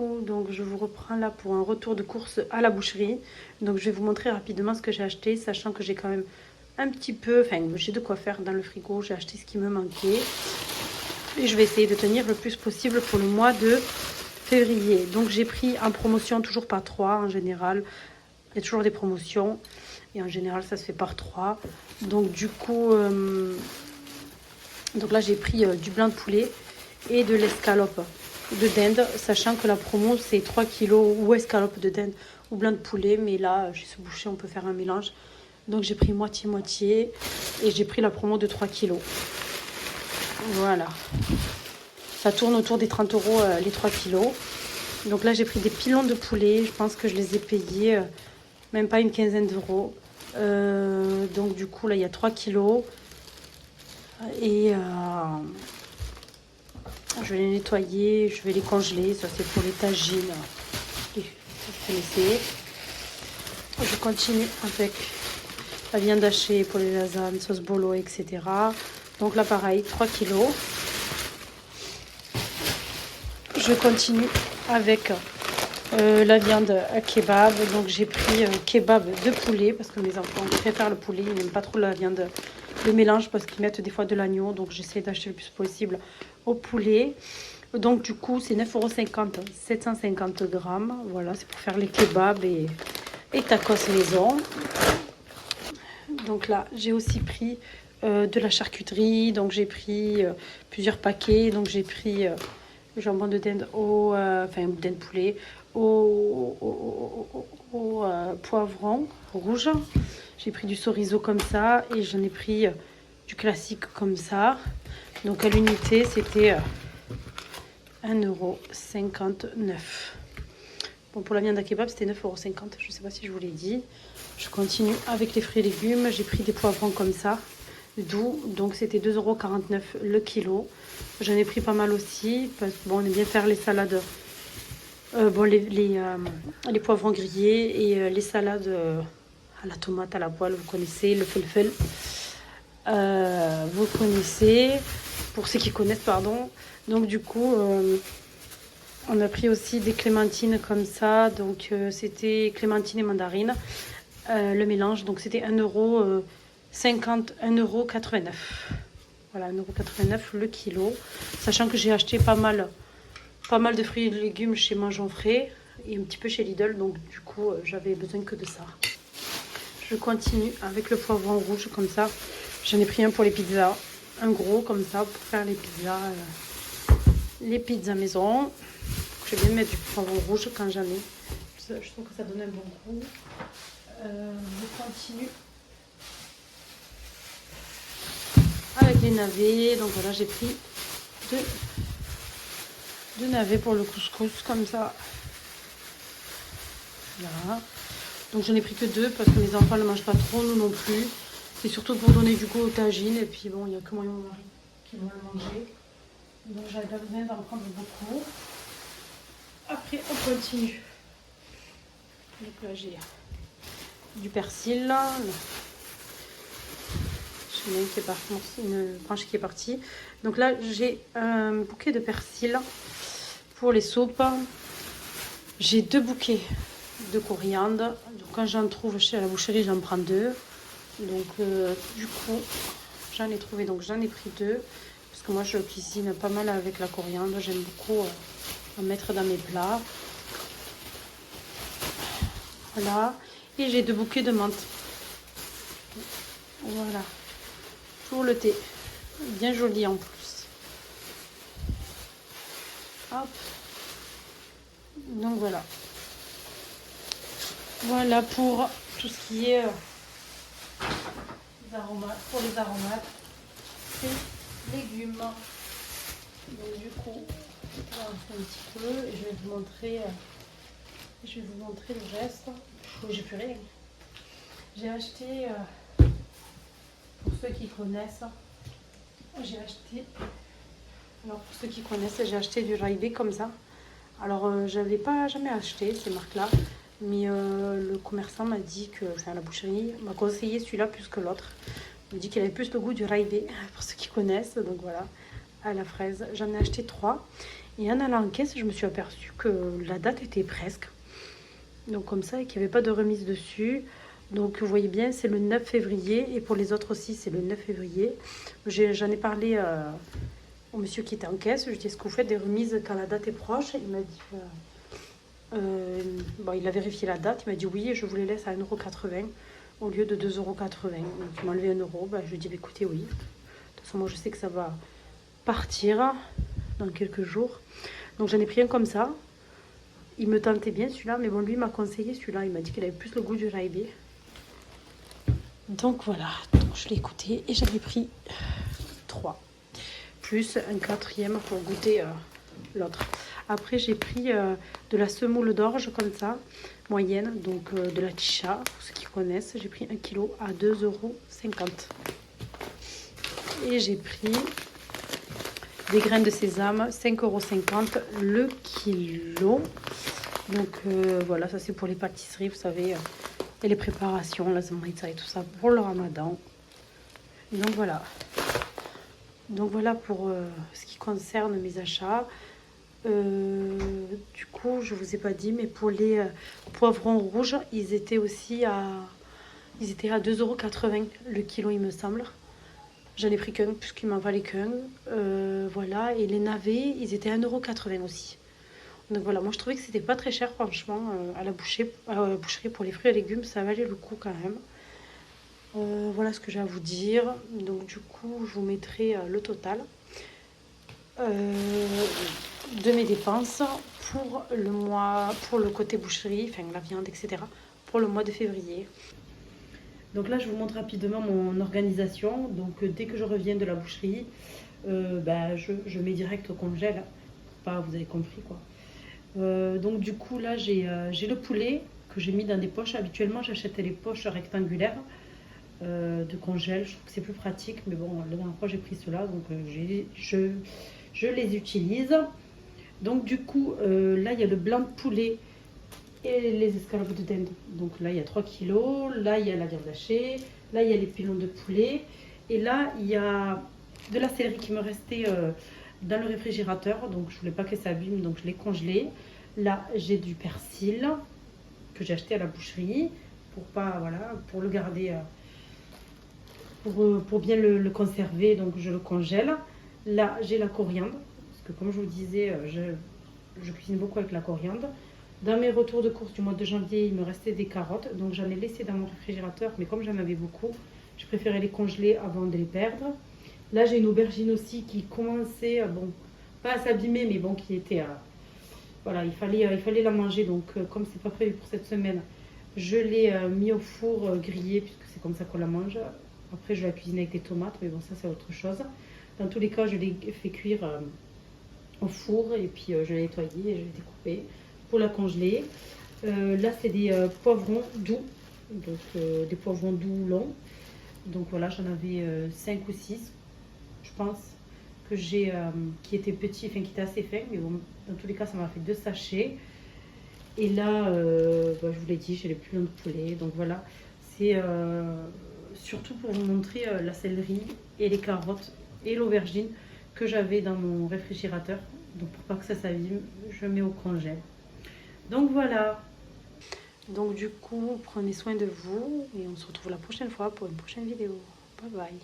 coup, donc je vous reprends là pour un retour de course à la boucherie. Donc je vais vous montrer rapidement ce que j'ai acheté, sachant que j'ai quand même un petit peu, enfin j'ai de quoi faire dans le frigo. J'ai acheté ce qui me manquait et je vais essayer de tenir le plus possible pour le mois de février. Donc j'ai pris en promotion toujours par 3 en général. Il y a toujours des promotions et en général ça se fait par 3. Donc du coup, donc là j'ai pris du blanc de poulet et de l'escalope de dinde, sachant que la promo c'est 3 kilos ou escalope de dinde ou blanc de poulet, mais là chez ce boucher on peut faire un mélange. Donc j'ai pris moitié-moitié et j'ai pris la promo de 3 kilos. Voilà. Ça tourne autour des 30 € les 3 kilos. Donc là j'ai pris des pilons de poulet, je pense que je les ai payés même pas une quinzaine d'euros. Donc du coup là il y a 3 kilos. Et je vais les nettoyer, je vais les congeler. Ça c'est pour les tagines. Vous connaissez. Je continue avec la viande hachée pour les lasagnes, sauce bolo, etc. Donc là pareil, 3 kilos. Je continue avec la viande à kebab. Donc j'ai pris kebab de poulet parce que mes enfants préfèrent le poulet. Ils n'aiment pas trop la viande de mélange parce qu'ils mettent des fois de l'agneau. Donc j'essaie d'acheter le plus possible au poulet. Donc du coup c'est 9,50 €, 750 grammes. Voilà, c'est pour faire les kebabs et tacos maison. Donc là j'ai aussi pris de la charcuterie. Donc j'ai pris plusieurs paquets. Donc j'ai pris le jambon de dinde enfin dinde poulet au poivron rouge. J'ai pris du chorizo comme ça et j'en ai pris du classique comme ça. Donc à l'unité c'était 1,59 €. Bon, pour la viande à kebab c'était 9,50 €. Je ne sais pas si je vous l'ai dit. Je continue avec les fruits et légumes. J'ai pris des poivrons comme ça, doux. Donc c'était 2,49 € le kilo. J'en ai pris pas mal aussi parce que bon, on aime bien faire les salades. Les poivrons grillés et les salades à la tomate, à la poêle, vous connaissez, le felfel. Vous connaissez, pour ceux qui connaissent, pardon. Donc du coup, on a pris aussi des clémentines comme ça. Donc c'était clémentine et mandarine, le mélange. Donc c'était 1,50 €, 1,89 €. Voilà, 1,89 € le kilo. Sachant que j'ai acheté pas mal de fruits et de légumes chez Mangeons Frais et un petit peu chez Lidl. Donc du coup, j'avais besoin que de ça. Je continue avec le poivron rouge comme ça. J'en ai pris un pour les pizzas. Un gros comme ça pour faire les pizzas maison. Je vais bien mettre du poivron rouge quand j'en ai. Je trouve que ça donne un bon goût. Je continue avec les navets. Donc voilà, j'ai pris deux navets pour le couscous comme ça. Voilà. Donc j'en ai pris que 2 parce que mes enfants ne mangent pas trop, nous non plus. C'est surtout pour donner du goût aux tagines. Et puis bon, il n'y a que moi et mon mari qui vont le manger. Donc j'avais pas besoin d'en prendre beaucoup. Après on continue. Donc là j'ai du persil. J'en ai une branche qui est partie. Donc là j'ai un bouquet de persil pour les soupes. J'ai 2 bouquets de coriandre. Donc quand j'en trouve chez la boucherie, j'en prends 2. Donc du coup j'en ai trouvé, donc j'en ai pris 2 parce que moi je cuisine pas mal avec la coriandre. J'aime beaucoup en mettre dans mes plats. Voilà. Et j'ai 2 bouquets de menthe. Voilà. Pour le thé. Bien joli en plus. Hop. Donc voilà. Voilà pour tout ce qui est pour les aromates et légumes. Donc du coup, on va faire un petit peu et je vais vous montrer le reste. J'ai plus rien. J'ai acheté, pour ceux qui connaissent, j'ai acheté du Ray-Ban comme ça. Alors j'avais pas jamais acheté ces marques-là. Mais le commerçant m'a dit que, enfin la boucherie m'a conseillé celui-là plus que l'autre. Il m'a dit qu'il avait plus le goût du Ray-Ban, pour ceux qui connaissent. Donc voilà, à la fraise. J'en ai acheté 3. Et en allant en caisse, je me suis aperçue que la date était presque. Donc comme ça, et qu'il n'y avait pas de remise dessus. Donc vous voyez bien, c'est le 9 février. Et pour les autres aussi, c'est le 9 février. J'en ai parlé au monsieur qui était en caisse. Je lui ai dit, est-ce que vous faites des remises quand la date est proche? Il m'a dit... bon, il a vérifié la date. Il m'a dit oui, et je vous les laisse à 1,80 € au lieu de 2,80 €. Donc il m'a enlevé 1 €. Ben, je lui ai dit, bah, écoutez, oui. De toute façon, moi, je sais que ça va partir dans quelques jours. Donc j'en ai pris un comme ça. Il me tentait bien celui-là, mais bon, lui m'a conseillé celui-là. Il m'a dit qu'il avait plus le goût du Raibé. Donc voilà, donc je l'ai écouté et j'en ai pris 3. Plus un 4e pour goûter l'autre. Après, j'ai pris de la semoule d'orge comme ça, moyenne, donc de la chicha, pour ceux qui connaissent. J'ai pris 1 kg à 2,50 €. Et j'ai pris des graines de sésame, 5,50 € le kilo. Donc voilà, ça c'est pour les pâtisseries, vous savez, et les préparations, la zamrita et tout ça pour le ramadan. Donc voilà. Donc voilà pour ce qui concerne mes achats. Du coup, je vous ai pas dit, mais pour les poivrons rouges, ils étaient à 2,80 € le kilo, il me semble. J'en ai pris qu'un, puisqu'il m'en valait qu'un. Voilà, et les navets, ils étaient à 1,80 € aussi. Donc voilà, moi je trouvais que c'était pas très cher, franchement, à la boucherie pour les fruits et légumes, ça valait le coup quand même. Voilà ce que j'ai à vous dire. Donc du coup, je vous mettrai le total de mes dépenses pour le mois, pour le côté boucherie, enfin la viande, etc. pour le mois de février. Donc là, je vous montre rapidement mon organisation. Donc dès que je reviens de la boucherie, je mets direct au congèle. Pas, vous avez compris quoi. Donc du coup là j'ai le poulet que j'ai mis dans des poches. Habituellement j'achète les poches rectangulaires de congèle. Je trouve que c'est plus pratique, mais bon, la dernière fois j'ai pris cela, donc je les utilise. Donc du coup là il y a le blanc de poulet et les escalopes de dinde. Donc là il y a 3 kilos, là il y a la viande hachée, là il y a les pilons de poulet, et là il y a de la céleri qui me restait dans le réfrigérateur, donc je voulais pas que ça abîme, donc je l'ai congelé. Là j'ai du persil que j'ai acheté à la boucherie pour pas, voilà, pour le garder, pour bien le conserver, donc je le congèle. Là j'ai la coriandre, parce que comme je vous disais, je cuisine beaucoup avec la coriandre. Dans mes retours de course du mois de janvier, il me restait des carottes, donc j'en ai laissé dans mon réfrigérateur, mais comme j'en avais beaucoup, je préférais les congeler avant de les perdre. Là, j'ai une aubergine aussi qui commençait, bon, pas à s'abîmer, mais bon, qui était, voilà, il fallait la manger. Donc, comme c'est pas prévu pour cette semaine, je l'ai mis au four grillé, puisque c'est comme ça qu'on la mange. Après, je la cuisine avec des tomates, mais bon, ça, c'est autre chose. Dans tous les cas, je l'ai fait cuire au four, et puis je l'ai nettoyé et je l'ai découpé pour la congeler. Là, c'est des poivrons doux, donc des poivrons doux longs. Donc voilà, j'en avais 5 ou 6. Je pense que j'ai qui était petit, enfin qui était assez fin, mais bon, dans tous les cas ça m'a fait 2 sachets. Et là je vous l'ai dit, j'ai les pilons de poulet. Donc voilà, c'est surtout pour vous montrer la céleri et les carottes et l'aubergine que j'avais dans mon réfrigérateur. Donc pour pas que ça s'abîme, je mets au congèle. Donc voilà. Donc du coup, prenez soin de vous et on se retrouve la prochaine fois pour une prochaine vidéo. Bye bye.